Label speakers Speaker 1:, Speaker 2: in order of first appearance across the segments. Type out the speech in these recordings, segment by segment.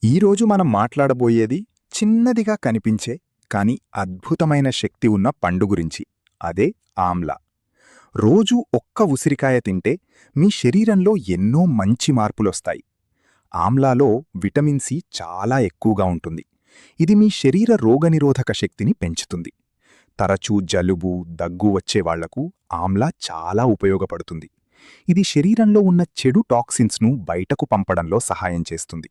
Speaker 1: ఈరోజు మనం మాట్లాడబోయేది చిన్నదిగా కనిపించే కాని అద్భుతమైన శక్తి ఉన్న పండు గురించి. అదే ఆమ్లా. రోజూ ఒక్క ఉసిరికాయ తింటే మీ శరీరంలో ఎన్నో మంచి మార్పులొస్తాయి. ఆమ్లాలో విటమిన్ సి చాలా ఎక్కువగా ఉంటుంది. ఇది మీ శరీర రోగనిరోధక శక్తిని పెంచుతుంది. తరచూ జలుబు, దగ్గు వచ్చేవాళ్లకు ఆమ్లా చాలా ఉపయోగపడుతుంది. ఇది శరీరంలో ఉన్న చెడు టాక్సిన్స్ను బయటకు పంపడంలో సహాయం చేస్తుంది.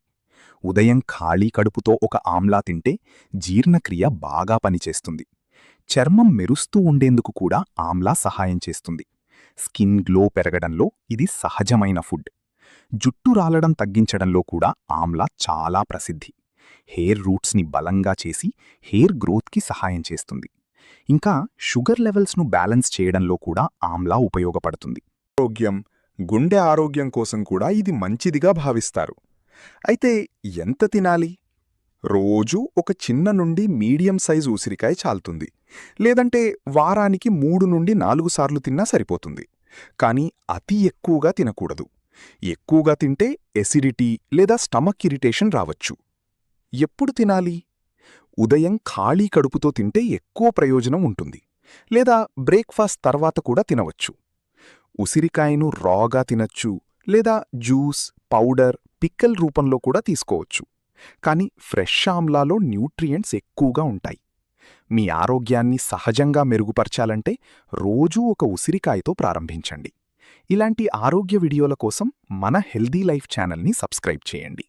Speaker 1: ఉదయం ఖాళీ కడుపుతో ఒక ఆమ్లా తింటే జీర్ణక్రియ బాగా పనిచేస్తుంది. చర్మం మెరుస్తూ ఉండేందుకు కూడా ఆమ్లా సహాయం చేస్తుంది. స్కిన్ గ్లో పెరగడంలో ఇది సహజమైన ఫుడ్. జుట్టు రాలడం తగ్గించడంలో కూడా ఆమ్లా చాలా ప్రసిద్ధి. హెయిర్ రూట్స్ని బలంగా చేసి హెయిర్ గ్రోత్కి సహాయం చేస్తుంది. ఇంకా షుగర్ లెవెల్స్ను బ్యాలెన్స్ చేయడంలో కూడా ఆమ్లా ఉపయోగపడుతుంది.
Speaker 2: ఆరోగ్యం, గుండె ఆరోగ్యం కోసం కూడా ఇది మంచిదిగా భావిస్తారు. అయితే ఎంత తినాలి? రోజూ ఒక చిన్న నుండి మీడియం సైజు ఉసిరికాయ చాలుతుంది. లేదంటే వారానికి 3 నుండి 4 సార్లు తిన్నా సరిపోతుంది. కానీ అతి ఎక్కువగా తినకూడదు. ఎక్కువగా తింటే ఎసిడిటీ లేదా స్టమక్ ఇరిటేషన్ రావచ్చు. ఎప్పుడు తినాలి? ఉదయం ఖాళీ కడుపుతో తింటే ఎక్కువ ప్రయోజనం ఉంటుంది. లేదా బ్రేక్ఫాస్ట్ తర్వాత కూడా తినవచ్చు. ఉసిరికాయను రాగా తినచ్చు, లేదా జ్యూస్, పౌడర్, పిక్కల్ రూపంలో కూడా తీసుకోవచ్చు. కానీ ఫ్రెష్ ఆమ్లాలో న్యూట్రియంట్స్ ఎక్కువగా ఉంటాయి. మీ ఆరోగ్యాన్ని సహజంగా మెరుగుపరచాలంటే రోజూ ఒక ఉసిరికాయతో ప్రారంభించండి. ఇలాంటి ఆరోగ్య వీడియోల కోసం మన హెల్దీ లైఫ్ ఛానల్ని సబ్స్క్రైబ్ చేయండి.